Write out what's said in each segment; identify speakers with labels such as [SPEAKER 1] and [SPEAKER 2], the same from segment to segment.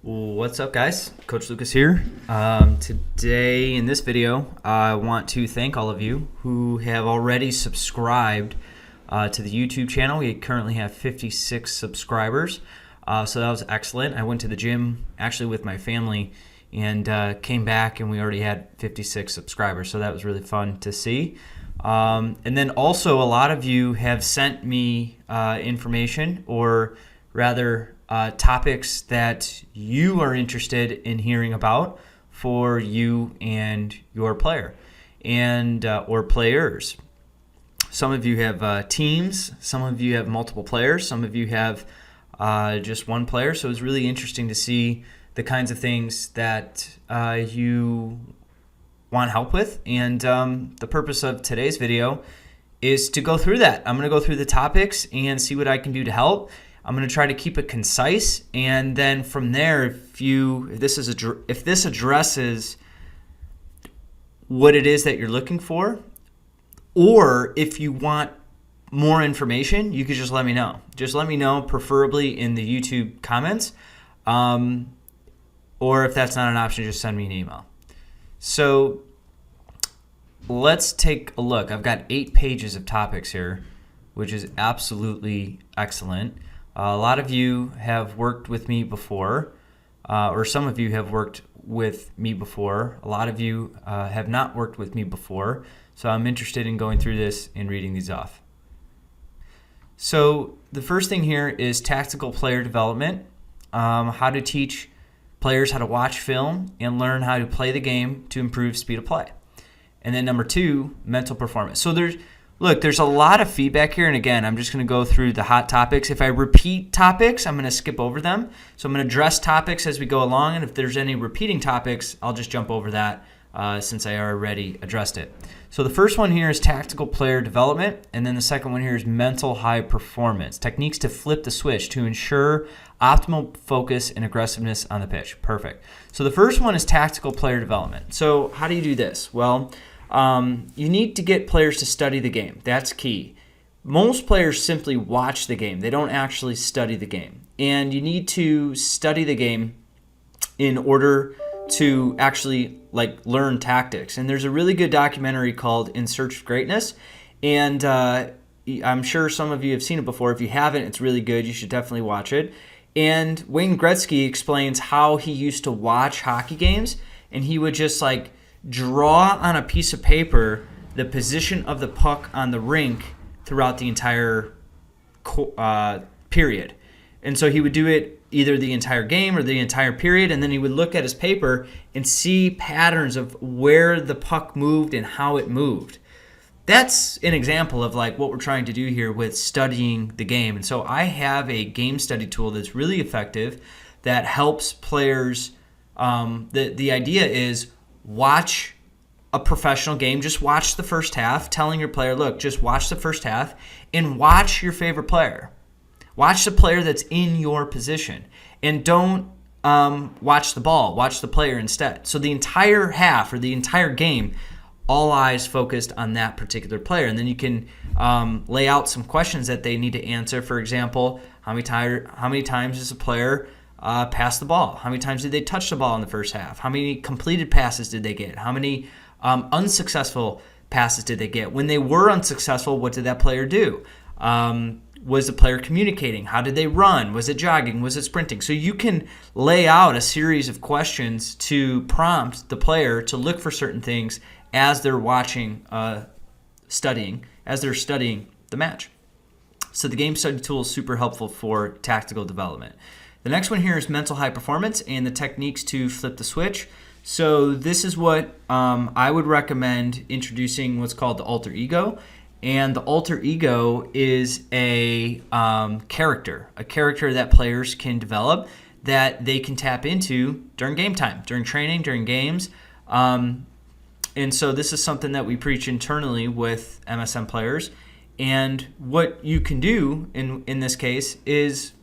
[SPEAKER 1] What's up, guys? Coach Lucas here. Today in this video, I want to thank all of you who have already subscribed to the YouTube channel. We currently have 56 subscribers, so that was excellent. I went to the gym actually with my family and came back and we already had 56 subscribers, so that was really fun to see. And then also a lot of you have sent me information, or rather topics that you are interested in hearing about for you and your player and or players. Some of you have teams, some of you have multiple players, some of you have just one player. So it's really interesting to see the kinds of things that you want help with. And the purpose of today's video is to go through that. I'm going to go through the topics and see what I can do to help. I'm going to try to keep it concise, and then from there, if this addresses what it is that you're looking for, or if you want more information, you could just let me know. Just let me know, preferably in the YouTube comments, or if that's not an option, just send me an email. So let's take a look. I've got 8 pages of topics here, which is absolutely excellent. A lot of you have worked with me before, or some of you have worked with me before. A lot of you have not worked with me before, so I'm interested in going through this and reading these off. So the first thing here is tactical player development, how to teach players how to watch film and learn how to play the game to improve speed of play. And then number 2, mental performance. So there's a lot of feedback here, and again, I'm just going to go through the hot topics. If I repeat topics, I'm going to skip over them. So I'm going to address topics as we go along, and if there's any repeating topics, I'll just jump over that since I already addressed it. So the first one here is tactical player development, and then the second one here is mental high performance. Techniques to flip the switch to ensure optimal focus and aggressiveness on the pitch. Perfect. So the first one is tactical player development. So how do you do this? Well, you need to get players to study the game. That's key. Most players simply watch the game. They don't actually study the game. And you need to study the game in order to actually learn tactics. And there's a really good documentary called In Search of Greatness. And I'm sure some of you have seen it before. If you haven't, it's really good. You should definitely watch it. And Wayne Gretzky explains how he used to watch hockey games, and he would just draw on a piece of paper the position of the puck on the rink throughout the entire period. And so he would do it either the entire game or the entire period, and then he would look at his paper and see patterns of where the puck moved and how it moved. That's an example of what we're trying to do here with studying the game. And so I have a game study tool that's really effective that helps players. The idea is watch a professional game. Just watch the first half, telling your player, look, just watch the first half and watch your favorite player. Watch the player that's in your position, and don't watch the ball. Watch the player instead. So the entire half or the entire game, all eyes focused on that particular player. And then you can lay out some questions that they need to answer. For example, how many times does a player pass the ball? How many times did they touch the ball in the first half? How many completed passes did they get? How many unsuccessful passes did they get? When they were unsuccessful, what did that player do? Was the player communicating? How did they run? Was it jogging? Was it sprinting? So you can lay out a series of questions to prompt the player to look for certain things as they're studying the match. So the game study tool is super helpful for tactical development. The next one here is mental high performance and the techniques to flip the switch. So this is what I would recommend introducing, what's called the alter ego. And the alter ego is a character that players can develop that they can tap into during game time, during training, during games. And so this is something that we preach internally with MSM players. And what you can do in this case is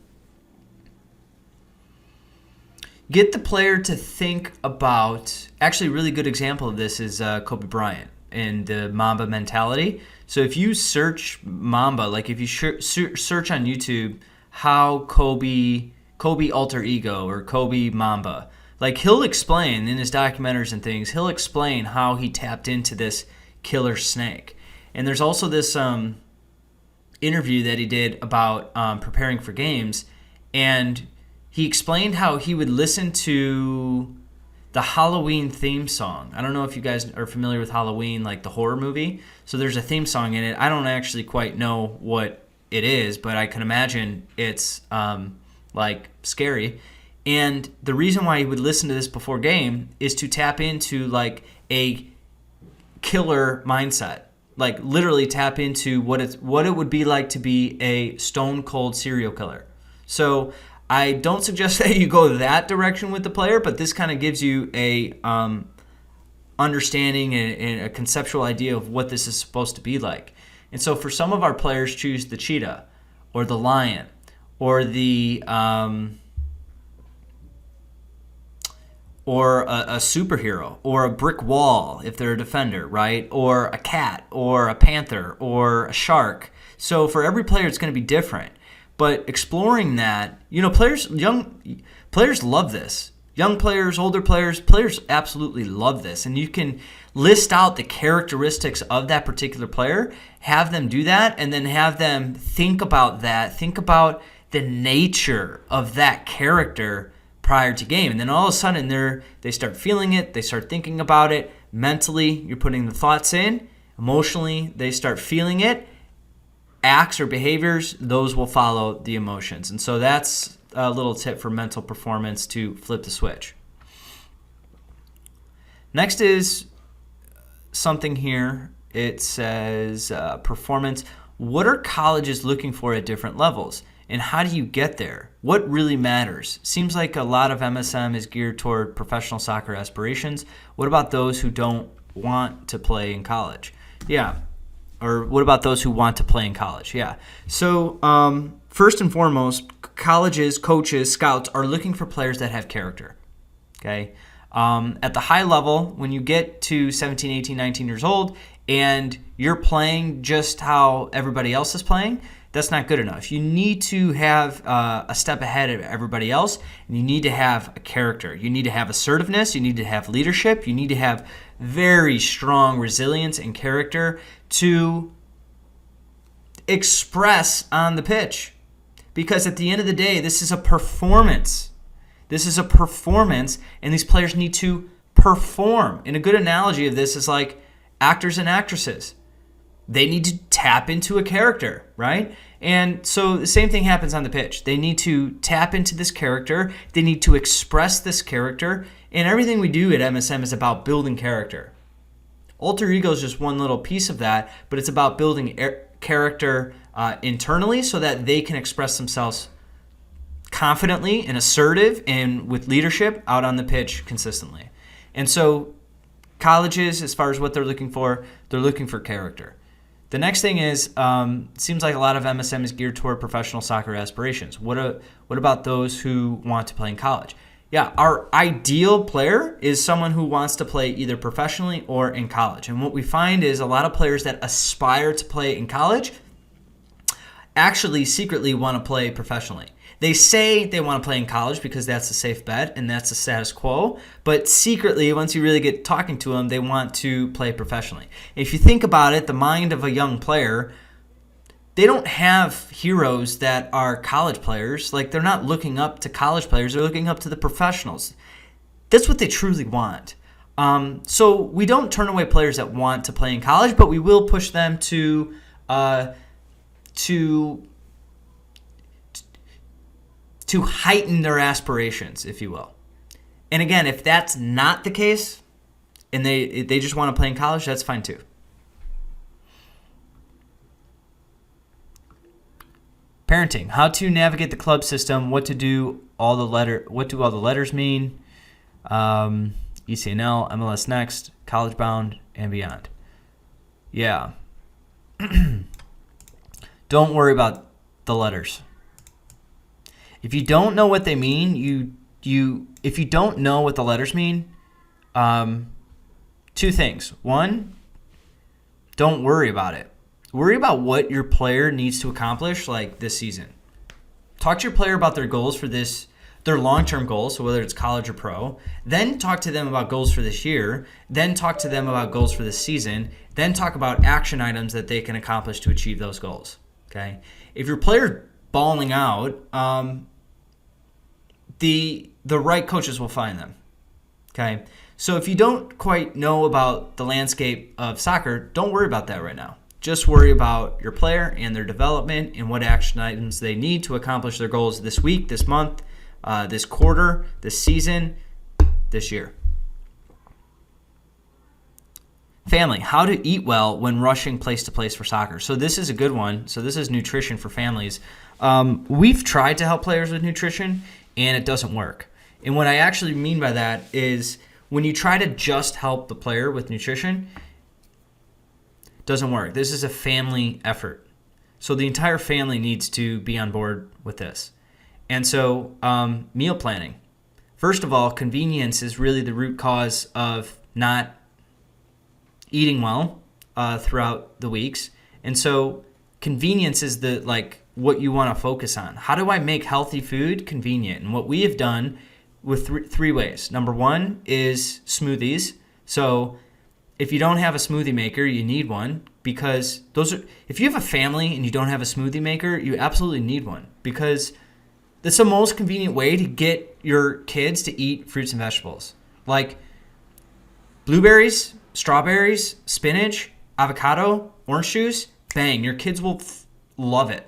[SPEAKER 1] get the player to think about, actually a really good example of this is Kobe Bryant and the Mamba mentality. So if you search Mamba, if you search on YouTube how Kobe Kobe alter ego or Kobe Mamba. Like, he'll explain in his documentaries and things, he'll explain how he tapped into this killer snake. And there's also this interview that he did about preparing for games, and he explained how he would listen to the Halloween theme song. I don't know if you guys are familiar with Halloween, like the horror movie. So there's a theme song in it. I don't actually quite know what it is, but I can imagine it's like scary. And the reason why he would listen to this before game is to tap into like a killer mindset. Like literally tap into what it would be like to be a stone cold serial killer. So I don't suggest that you go that direction with the player, but this kind of gives you a understanding and a conceptual idea of what this is supposed to be like. And so for some of our players, choose the cheetah or the lion or the or a superhero or a brick wall if they're a defender, right? Or a cat or a panther or a shark. So for every player, it's going to be different. But exploring that, young players love this. Young players, older players absolutely love this. And you can list out the characteristics of that particular player, have them do that, and then have them think about that. Think about the nature of that character prior to game. And then all of a sudden they start feeling it, they start thinking about it. Mentally, you're putting the thoughts in. Emotionally, they start feeling it. Acts or behaviors, those will follow the emotions. And so that's a little tip for mental performance to flip the switch. Next is something here. It says performance. What are colleges looking for at different levels? And how do you get there? What really matters? Seems like a lot of MSM is geared toward professional soccer aspirations. What about those who don't want to play in college? Yeah. Or what about those who want to play in college? Yeah. So first and foremost, colleges, coaches, scouts are looking for players that have character. Okay. At the high level, when you get to 17, 18, 19 years old and you're playing just how everybody else is playing, that's not good enough. You need to have a step ahead of everybody else, and you need to have a character. You need to have assertiveness. You need to have leadership. You need to have very strong resilience and character to express on the pitch. Because at the end of the day, this is a performance. This is a performance, and these players need to perform. And a good analogy of this is like actors and actresses. They need to tap into a character, right? And so the same thing happens on the pitch. They need to tap into this character. They need to express this character. And everything we do at MSM is about building character. Alter ego is just one little piece of that, but it's about building character internally so that they can express themselves confidently and assertive and with leadership out on the pitch consistently. And so colleges, as far as what they're looking for character. The next thing is, seems like a lot of MSM is geared toward professional soccer aspirations. What about those who want to play in college? Yeah, our ideal player is someone who wants to play either professionally or in college. And what we find is a lot of players that aspire to play in college actually secretly want to play professionally. They say they want to play in college because that's a safe bet and that's the status quo. But secretly, once you really get talking to them, they want to play professionally. If you think about it, the mind of a young player, they don't have heroes that are college players. Like, they're not looking up to college players. They're looking up to the professionals. That's what they truly want. So we don't turn away players that want to play in college, but we will push them to heighten their aspirations, if you will. And again, if that's not the case and they just want to play in college, that's fine too. Parenting, how to navigate the club system, what do all the letters mean? ECNL, MLS Next, College Bound, and beyond. Yeah. Don't worry about the letters. If you don't know what they mean, if you don't know what the letters mean, two things. One, don't worry about it. Worry about what your player needs to accomplish, like this season. Talk to your player about their goals for this their long-term goals, so whether it's college or pro, then talk to them about goals for this year, then talk to them about goals for this season, then talk about action items that they can accomplish to achieve those goals. Okay? If your player's balling out, the right coaches will find them. Okay? So if you don't quite know about the landscape of soccer, don't worry about that right now. Just worry about your player and their development and what action items they need to accomplish their goals this week, this month, this quarter, this season, this year. Family, how to eat well when rushing place to place for soccer. So this is a good one. So this is nutrition for families. We've tried to help players with nutrition, and it doesn't work. And what I actually mean by that is when you try to just help the player with nutrition, it doesn't work. This is a family effort. So the entire family needs to be on board with this. And so meal planning. First of all, convenience is really the root cause of not eating well throughout the weeks. And so convenience is what you want to focus on. How do I make healthy food convenient? And what we have done with three ways. Number one is smoothies. So if you don't have a smoothie maker, you need one, because if you have a family and you don't have a smoothie maker, you absolutely need one, because that's the most convenient way to get your kids to eat fruits and vegetables. Like blueberries, strawberries, spinach, avocado, orange juice, bang, your kids will love it.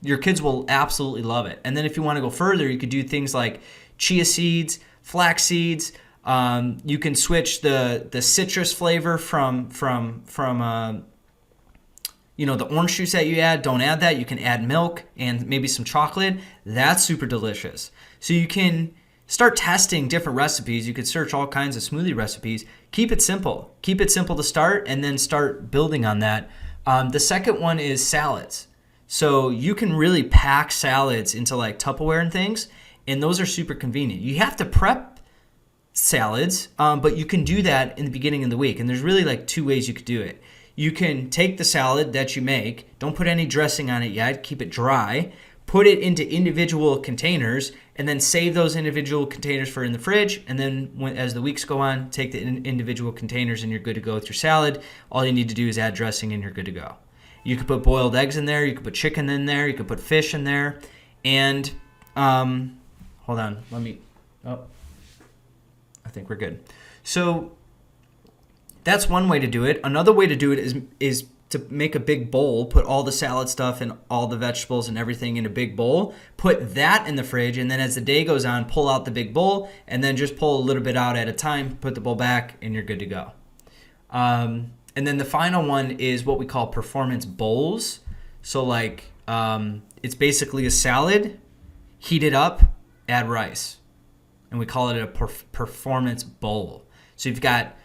[SPEAKER 1] Your kids will absolutely love it. And then if you want to go further, you could do things like chia seeds, flax seeds. You can switch the citrus flavor from the orange juice that you add. Don't add that. You can add milk and maybe some chocolate. That's super delicious. So you can start testing different recipes. You could search all kinds of smoothie recipes. Keep it simple. Keep it simple to start, and then start building on that. The second one is salads. So you can really pack salads into like Tupperware and things, and those are super convenient. You have to prep salads, but you can do that in the beginning of the week. And there's really like two ways you could do it. You can take the salad that you make, don't put any dressing on it yet, keep it dry, put it into individual containers, and then save those individual containers for in the fridge. And then as the weeks go on, take the individual containers and you're good to go with your salad. All you need to do is add dressing and you're good to go. You could put boiled eggs in there, you could put chicken in there, you could put fish in there. And hold on, I think we're good. So that's one way to do it. Another way to do it is to make a big bowl, put all the salad stuff and all the vegetables and everything in a big bowl, put that in the fridge, and then as the day goes on, pull out the big bowl, and then just pull a little bit out at a time, put the bowl back, and you're good to go. And then the final one is what we call performance bowls. So it's basically a salad, heat it up, add rice. And we call it a performance bowl. So you've got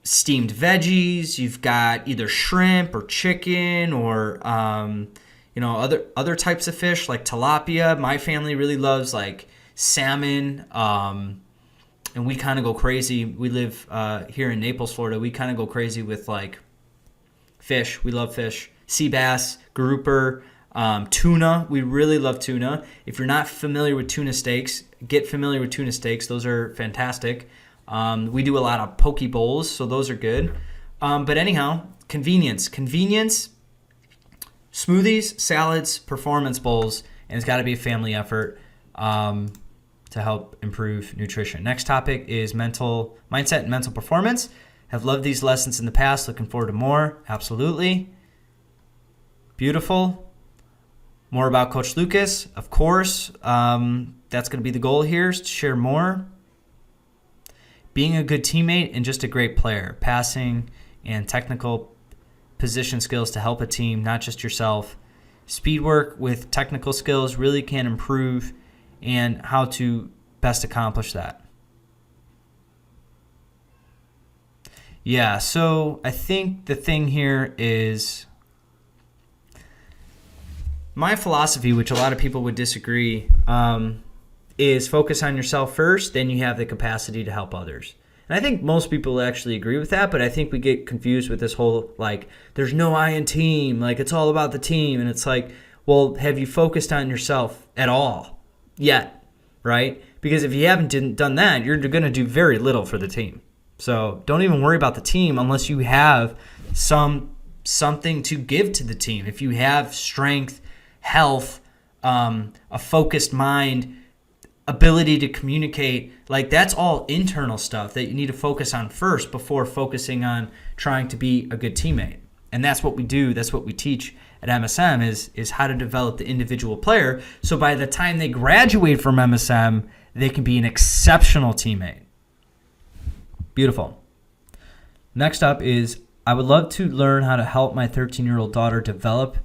[SPEAKER 1] steamed veggies, you've got either shrimp or chicken or other types of fish like tilapia. My family really loves like salmon, and we kind of go crazy. We live here in Naples, Florida. We kind of go crazy with like fish. We love fish, sea bass, grouper, tuna. We really love tuna. If you're not familiar with tuna steaks, get familiar with tuna steaks. Those are fantastic. We do a lot of poke bowls, so those are good. But anyhow, convenience, smoothies, salads, performance bowls, and it's got to be a family effort to help improve nutrition. Next topic is mindset and mental performance. Have loved these lessons in the past. Looking forward to more. Absolutely. Beautiful. More about Coach Lucas, of course. That's going to be the goal here, is to share more. Being a good teammate and just a great player. Passing and technical position skills to help a team, not just yourself. Speed work with technical skills really can improve, and how to best accomplish that. Yeah, so I think the thing here is my philosophy, which a lot of people would disagree, is focus on yourself first, then you have the capacity to help others. And I think most people actually agree with that, but I think we get confused with this whole, like, there's no I in team, like, it's all about the team. And it's like, well, have you focused on yourself at all yet? right? Because if you haven't done that, you're going to do very little for the team. So don't even worry about the team unless you have something to give to the team. If you have strength, health, a focused mind, ability to communicate, like that's all internal stuff that you need to focus on first before focusing on trying to be a good teammate. And that's what we do. That's what we teach at MSM is how to develop the individual player. So by the time they graduate from MSM, they can be an exceptional teammate. Beautiful. Next up is, I would love to learn how to help my 13-year-old daughter develop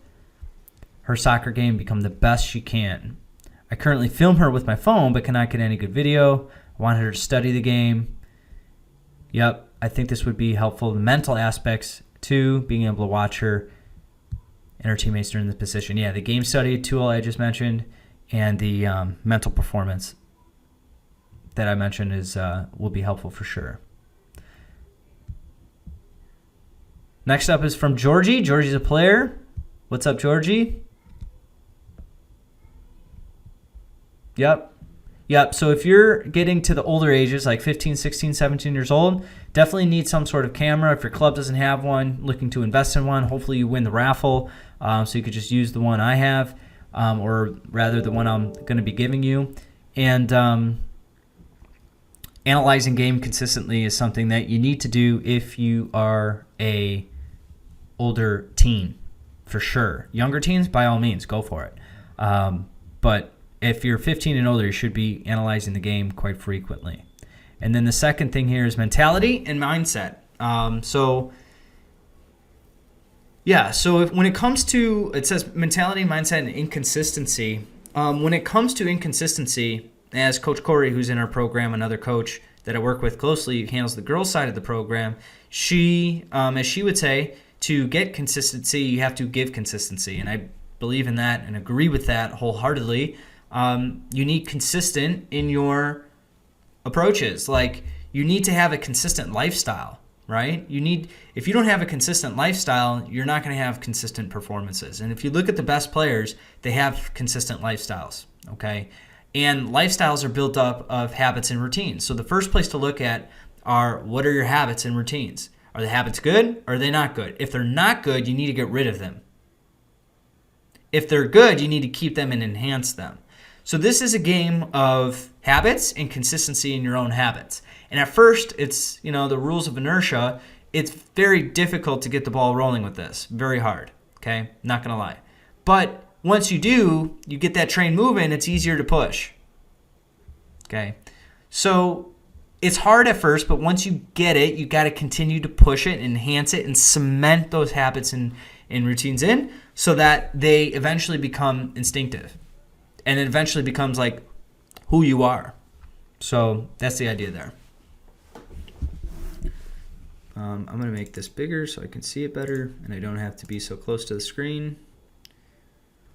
[SPEAKER 1] her soccer game, become the best she can. I currently film her with my phone, but cannot get any good video. I want her to study the game. Yep, I think this would be helpful. The mental aspects, too, being able to watch her and her teammates during this position. Yeah, the game study tool I just mentioned and the mental performance that I mentioned will be helpful for sure. Next up is from Georgie. Georgie's a player. What's up, Georgie? Yep. So if you're getting to the older ages, like 15, 16, 17 years old, definitely need some sort of camera. If your club doesn't have one, looking to invest in one, hopefully you win the raffle. So you could just use the one I have, or rather the one I'm going to be giving you. And analyzing game consistently is something that you need to do if you are a older teen, for sure. Younger teens, by all means, go for it. But if you're 15 and older, you should be analyzing the game quite frequently. And then the second thing here is mentality and mindset. So when it comes to, it says mentality, mindset, and inconsistency. When it comes to inconsistency, as Coach Corey, who's in our program, another coach that I work with closely, handles the girls' side of the program, she, as she would say, to get consistency, you have to give consistency. And I believe in that and agree with that wholeheartedly. You need consistent in your approaches. Like, you need to have a consistent lifestyle, right? If you don't have a consistent lifestyle, you're not going to have consistent performances. And if you look at the best players, they have consistent lifestyles, okay? And lifestyles are built up of habits and routines. So the first place to look at are, what are your habits and routines? Are the habits good or are they not good? If they're not good, you need to get rid of them. If they're good, you need to keep them and enhance them. So this is a game of habits and consistency in your own habits. And at first, it's, the rules of inertia. It's very difficult to get the ball rolling with this. Very hard, okay? Not going to lie. But once you do, you get that train moving, it's easier to push, okay? So it's hard at first, but once you get it, you got to continue to push it, enhance it, and cement those habits and routines in so that they eventually become instinctive. And it eventually becomes like who you are. So that's the idea there. I'm going to make this bigger so I can see it better and I don't have to be so close to the screen.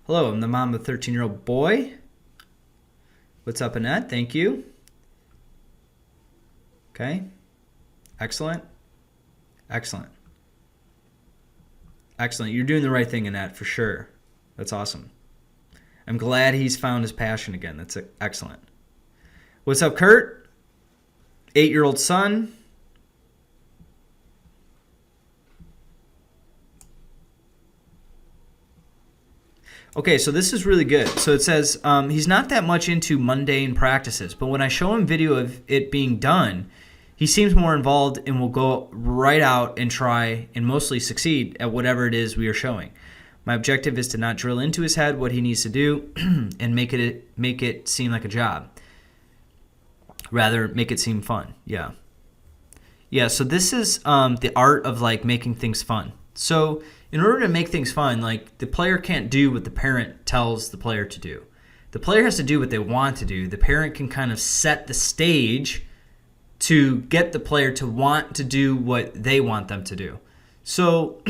[SPEAKER 1] Hello, I'm the mom of a 13-year-old boy. What's up, Annette? Thank you. Okay. Excellent. You're doing the right thing, Annette, for sure. That's awesome. I'm glad he's found his passion again. That's excellent. What's up, Kurt? 8-year-old son. Okay, so this is really good. So it says he's not that much into mundane practices, but when I show him video of it being done, he seems more involved and will go right out and try and mostly succeed at whatever it is we are showing. My objective is to not drill into his head what he needs to do and make it seem like a job. Rather, make it seem fun. Yeah, so this is the art of like making things fun. So in order to make things fun, like the player can't do what the parent tells the player to do. The player has to do what they want to do. The parent can kind of set the stage to get the player to want to do what they want them to do. So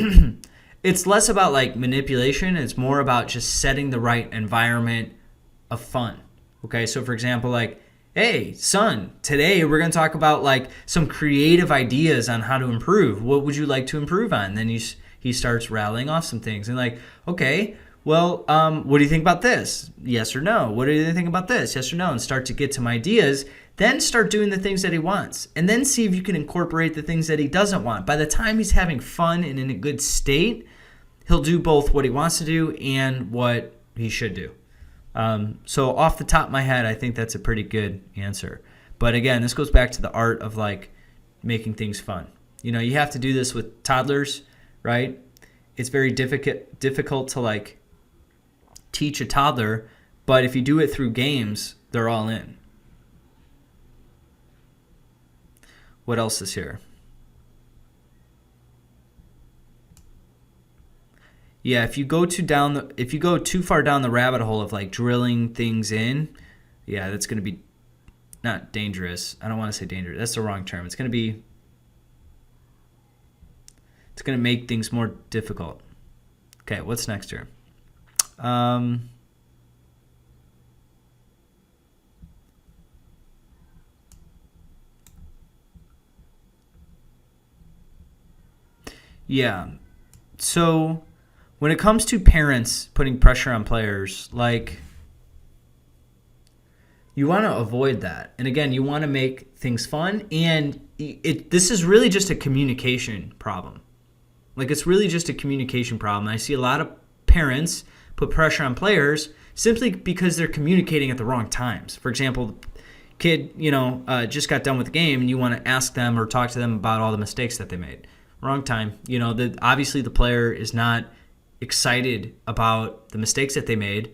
[SPEAKER 1] it's less about like manipulation. It's more about just setting the right environment of fun. Okay, so for example, like, hey, son, today we're going to talk about like some creative ideas on how to improve. What would you like to improve on? Then he starts rattling off some things and like, okay, Well, what do you think about this? Yes or no? What do you think about this? Yes or no? And start to get some ideas. Then start doing the things that he wants. And then see if you can incorporate the things that he doesn't want. By the time he's having fun and in a good state, he'll do both what he wants to do and what he should do. So off the top of my head, I think that's a pretty good answer. But again, this goes back to the art of like making things fun. You have to do this with toddlers, right? It's very difficult to like teach a toddler, but if you do it through games, they're all in. What else is here? Yeah, if you go too far down the rabbit hole of like drilling things in, yeah, that's going to be not dangerous. I don't want to say dangerous. That's the wrong term. It's going to make things more difficult. Okay, what's next here? Yeah. So when it comes to parents putting pressure on players, like you want to avoid that. And again, you want to make things fun. And this is really just a communication problem. Like it's really just a communication problem. I see a lot of parents put pressure on players simply because they're communicating at the wrong times. For example, the kid, just got done with the game and you want to ask them or talk to them about all the mistakes that they made. Wrong time. Obviously the player is not excited about the mistakes that they made.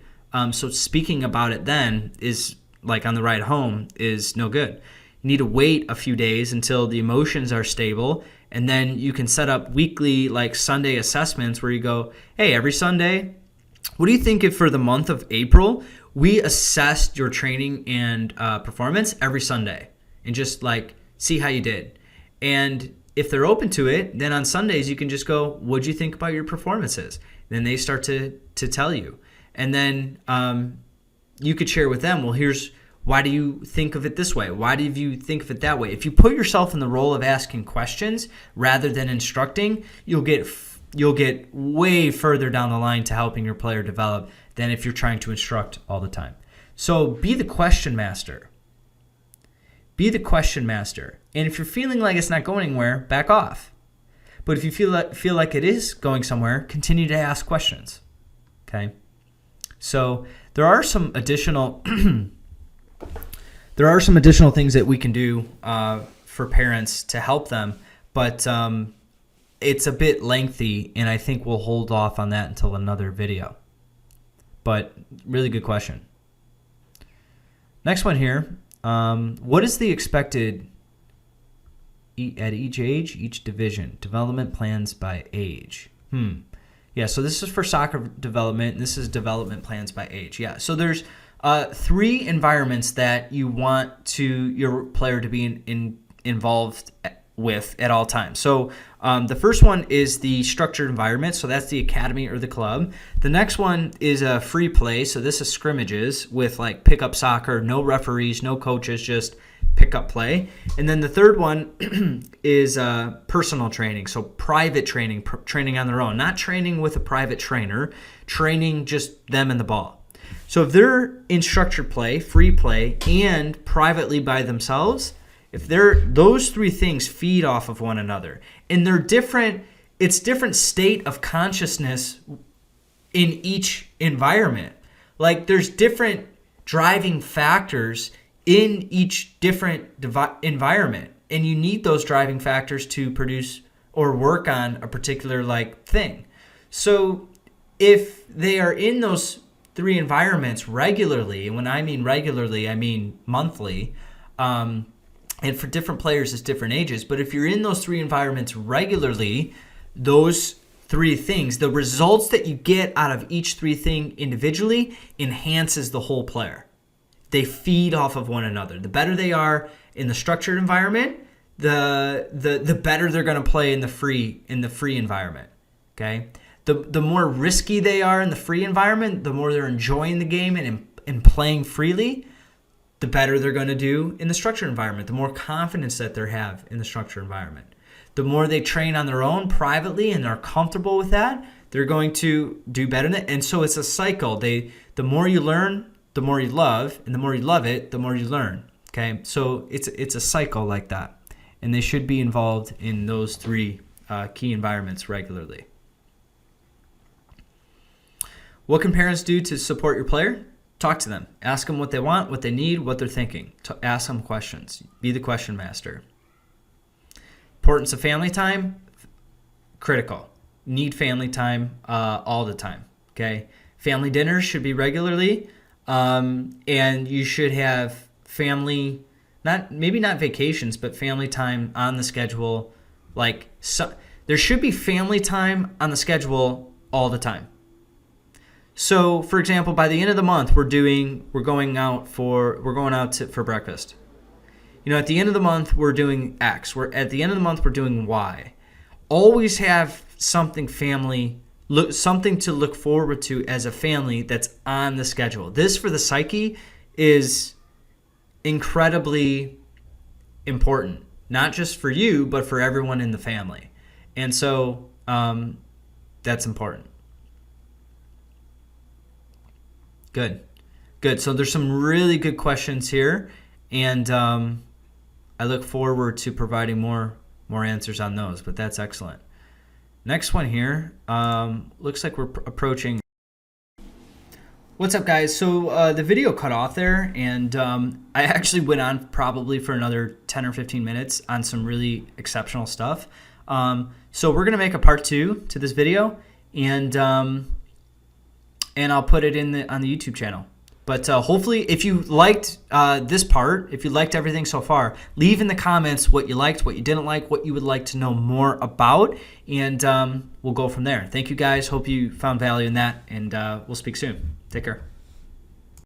[SPEAKER 1] So speaking about it then is like on the ride home is no good. You need to wait a few days until the emotions are stable, and then you can set up weekly like Sunday assessments where you go, hey, every Sunday, what do you think if for the month of April we assessed your training and performance every Sunday and just like see how you did? And if they're open to it, then on Sundays you can just go, what'd you think about your performances? Then they start to tell you. And then you could share with them, well, why do you think of it this way? Why do you think of it that way? If you put yourself in the role of asking questions rather than instructing, you'll get way further down the line to helping your player develop than if you're trying to instruct all the time. So be the question master. Be the question master. And if you're feeling like it's not going anywhere, back off. But if you feel like it is going somewhere, continue to ask questions. Okay? So there are some additional things that we can do for parents to help them, but it's a bit lengthy, and I think we'll hold off on that until another video. But really good question. Next one here. What is the expected at each age, each division? Development plans by age. Yeah, so this is for soccer development, and this is development plans by age. Yeah, so there's 3 environments that you want your player to be involved with at all times. So the first one is the structured environment, so that's the academy or the club. The next one is a free play, so this is scrimmages with like pickup soccer, no referees, no coaches, just pickup play. And then the third one is personal training, so private training, training on their own, not training with a private trainer, training just them and the ball. So if they're in structured play, free play, and privately by themselves, if those 3 things feed off of one another, and they're different, it's different state of consciousness in each environment. Like there's different driving factors in each different environment, and you need those driving factors to produce or work on a particular like thing. So if they are in those 3 environments regularly, and when I mean regularly, I mean monthly, and for different players, it's different ages. But if you're in those 3 environments regularly, those 3 things, the results that you get out of each 3 thing individually enhances the whole player. They feed off of one another. The better they are in the structured environment, the better they're going to play in the free environment. Okay, the more risky they are in the free environment, the more they're enjoying the game and playing freely, the better they're going to do in the structured environment, the more confidence that they have in the structured environment. The more they train on their own privately and they're comfortable with that, they're going to do better than it. And so it's a cycle. The more you learn, the more you love, and the more you love it, the more you learn. Okay, so it's a cycle like that, and they should be involved in those three key environments regularly. What can parents do to support your player? Talk to them. Ask them what they want, what they need, what they're thinking. Ask them questions. Be the question master. Importance of family time, critical. Need family time all the time. Okay, family dinners should be regularly, and you should have family, maybe not vacations, but family time on the schedule. There should be family time on the schedule all the time. So, for example, by the end of the month, we're going out for breakfast. At the end of the month, we're doing X. At the end of the month, we're doing Y. Always have something something to look forward to as a family that's on the schedule. This, for the psyche, is incredibly important, not just for you, but for everyone in the family. And so that's important. Good. So there's some really good questions here, and I look forward to providing more answers on those, but that's excellent. Next one here, looks like we're approaching. What's up, guys? So the video cut off there, and I actually went on probably for another 10 or 15 minutes on some really exceptional stuff. So we're going to make a part 2 to this video, and I'll put it on the YouTube channel. But hopefully, if you liked this part, if you liked everything so far, leave in the comments what you liked, what you didn't like, what you would like to know more about, and we'll go from there. Thank you, guys. Hope you found value in that, and we'll speak soon. Take care.